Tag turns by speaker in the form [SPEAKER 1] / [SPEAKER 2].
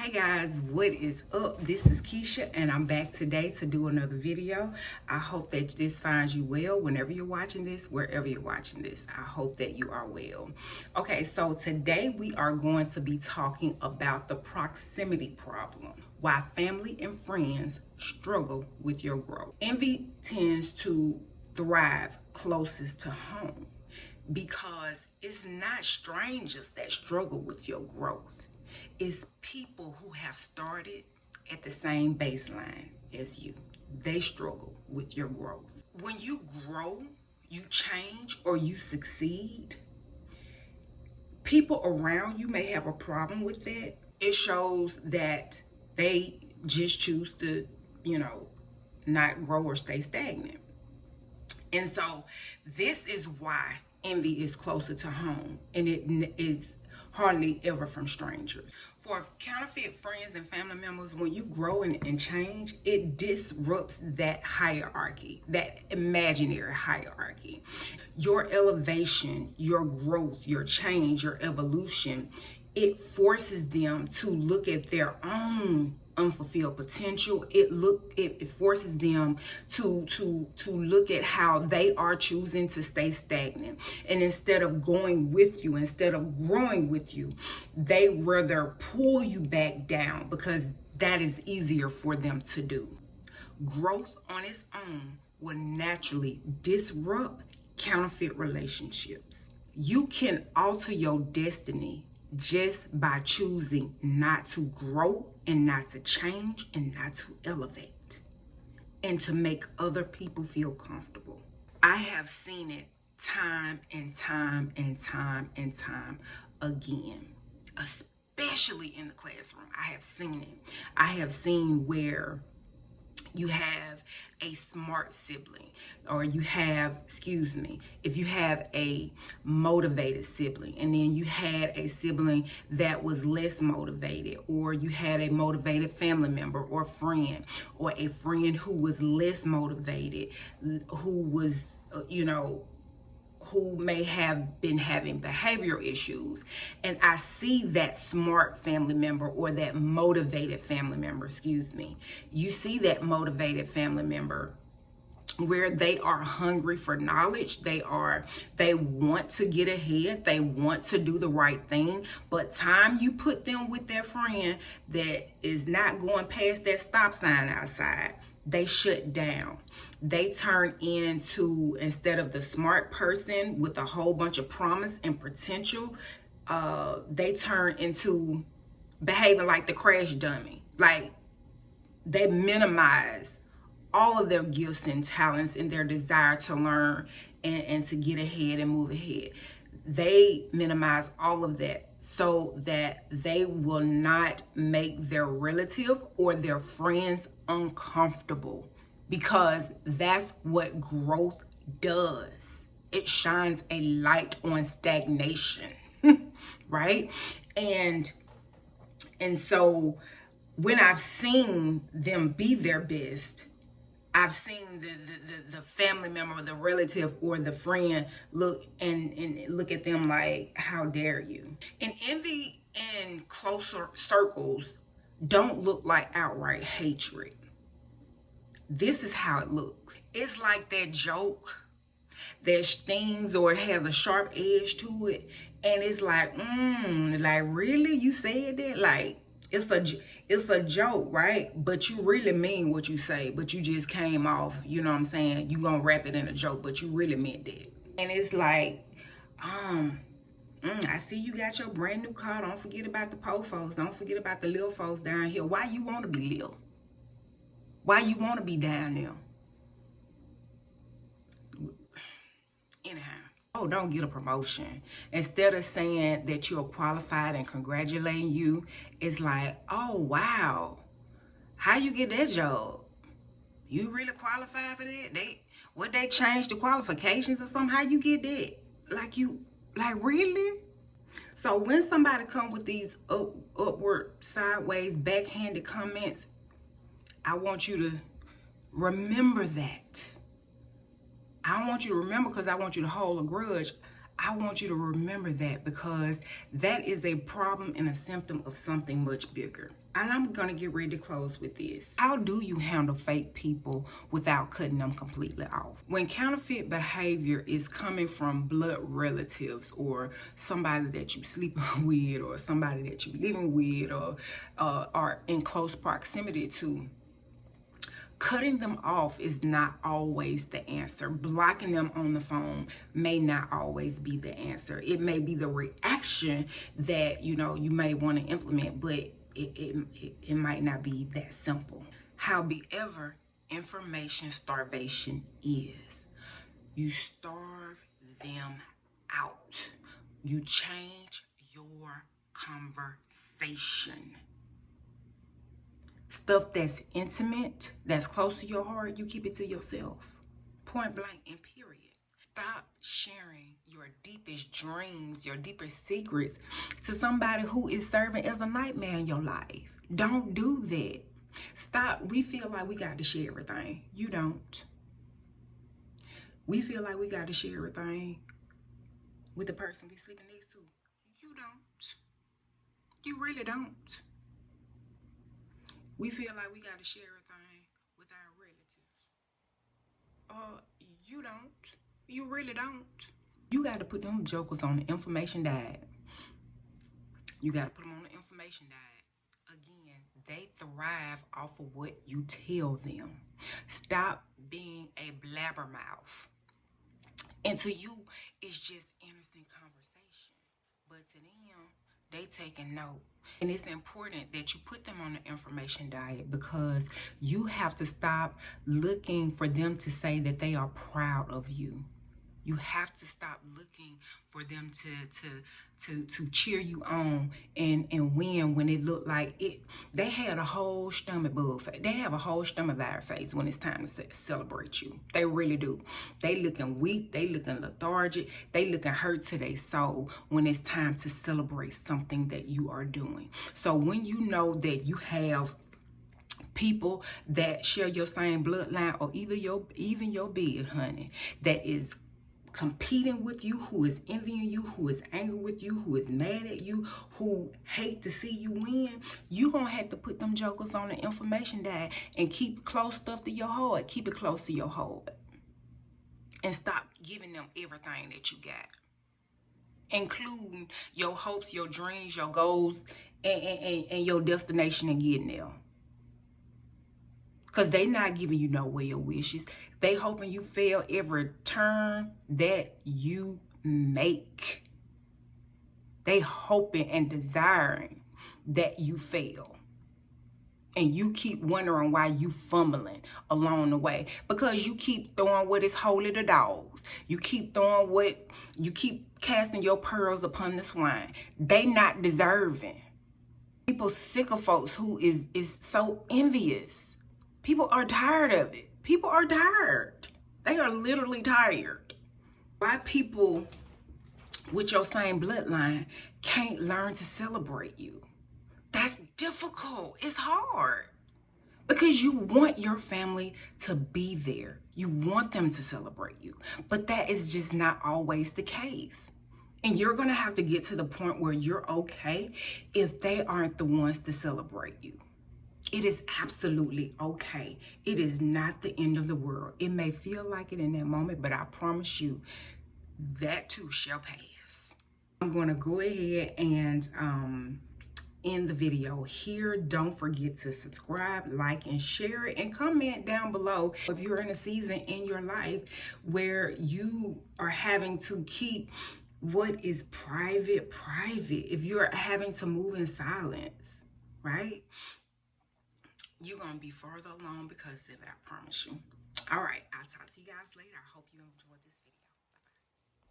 [SPEAKER 1] Hey guys, what is up? This is Keisha and I'm back today to do another video. I hope that this finds you well whenever you're watching this, wherever you're watching this. I hope that you are well. Okay, so today we are going to be talking about the proximity problem. Why family and friends struggle with your growth. Envy tends to thrive closest to home because it's not strangers that struggle with your growth. It's people who have started at the same baseline as you. They struggle with your growth. When you grow, you change, or you succeed, people around you may have a problem with that. It shows that they just choose to, not grow or stay stagnant. And so this is why envy is closer to home, and it is hardly ever from strangers. For counterfeit friends and family members, when you grow and change, it disrupts that hierarchy, that imaginary hierarchy. Your elevation, your growth, your change, your evolution, it forces them to look at their own unfulfilled potential. It forces them to look at how they are choosing to stay stagnant, and instead of going with you, instead of growing with you, they rather pull you back down because that is easier for them to do. Growth on its own will naturally disrupt counterfeit relationships. You can alter your destiny just by choosing not to grow and not to change and not to elevate and to make other people feel comfortable. I have seen it time and time and time and time again, especially in the classroom. I have seen it. I have seen where you have a smart sibling, or if you have a motivated sibling, and then you had a sibling that was less motivated, or you had a motivated family member or friend, or a friend who was less motivated, who was, who may have been having behavioral issues, and I see that smart family member or that motivated family member, you see that motivated family member where they are hungry for knowledge. They want to get ahead, they want to do the right thing, but time you put them with their friend that is not going past that stop sign outside, they shut down. They turn into, instead of the smart person with a whole bunch of promise and potential, they turn into behaving like the crash dummy. Like, they minimize all of their gifts and talents and their desire to learn and to get ahead and move ahead. They minimize all of that so that they will not make their relative or their friends uncomfortable, because that's what growth does. It shines a light on stagnation, right? And so when I've seen them be their best, I've seen the family member, the relative, or the friend look at them like, how dare you? And envy in closer circles don't look like outright hatred. This is how it looks. It's like that joke that stings or has a sharp edge to it, and it's like, like, really, you said that? Like, it's a joke, right? But you really mean what you say, but you just came off, you know what I'm saying, you gonna wrap it in a joke, but you really meant that. And it's like, I see you got your brand new car. Don't forget about the po folks. Don't forget about the little folks down here. Why you want to be little? Why you want to be down there? Anyhow, oh, don't get a promotion. Instead of saying that you're qualified and congratulating you, it's like, oh, wow, how you get that job? You really qualified for that? They changed the qualifications or something? How you get that? Like really? So when somebody come with these upward, sideways, backhanded comments, I want you to remember that. I don't want you to remember because I want you to hold a grudge. I want you to remember that, because that is a problem and a symptom of something much bigger. And I'm going to get ready to close with this. How do you handle fake people without cutting them completely off? When counterfeit behavior is coming from blood relatives or somebody that you sleeping with or somebody that you living with or are in close proximity to, cutting them off is not always the answer. Blocking them on the phone may not always be the answer. It may be the reaction that, you may want to implement, but it might not be that simple. However, information starvation is. You starve them out. You change your conversation. Stuff that's intimate, that's close to your heart, you keep it to yourself. Point blank and period. Stop sharing your deepest dreams, your deepest secrets to somebody who is serving as a nightmare in your life. Don't do that. Stop. We feel like we got to share everything. You don't. We feel like we got to share everything with the person we sleeping next to. You don't. You really don't. We feel like we got to share everything with our relatives. You don't. You really don't. You got to put them jokers on the information diet. You got to put them on the information diet. Again, they thrive off of what you tell them. Stop being a blabbermouth. And to you, it's just innocent conversation. But to them, they taking note. And it's important that you put them on the information diet, because you have to stop looking for them to say that they are proud of you. You have to stop looking for them to cheer you on and win when it looked like it. They had a whole stomach bug face. They have a whole stomach virus face when it's time to celebrate you. They really do. They looking weak. They looking lethargic. They looking hurt to their soul when it's time to celebrate something that you are doing. So when you know that you have people that share your same bloodline, or even your bed, honey, that is competing with you, who is envying you, who is angry with you, who is mad at you, who hate to see you win, you gonna have to put them jokers on the information diet and keep close stuff to your heart. Keep it close to your heart. And stop giving them everything that you got, including your hopes, your dreams, your goals, and your destination and getting there. Because they not giving you no well wishes. They hoping you fail every turn that you make. They hoping and desiring that you fail. And you keep wondering why you fumbling along the way. Because you keep throwing what is holy to dogs. You keep casting your pearls upon the swine. They not deserving. People sick of folks who is so envious. People are tired of it. People are tired. They are literally tired. Why people with your same bloodline can't learn to celebrate you? That's difficult. It's hard. Because you want your family to be there. You want them to celebrate you. But that is just not always the case. And you're going to have to get to the point where you're okay if they aren't the ones to celebrate you. It is absolutely okay. It is not the end of the world. It may feel like it in that moment, but I promise you that too shall pass. I'm going to go ahead and end the video here. Don't forget to subscribe, like, and share it, and comment down below if you're in a season in your life where you are having to keep what is private. If you're having to move in silence, right? You're going to be further along because of it, I promise you. All right, I'll talk to you guys later. I hope you enjoyed this video.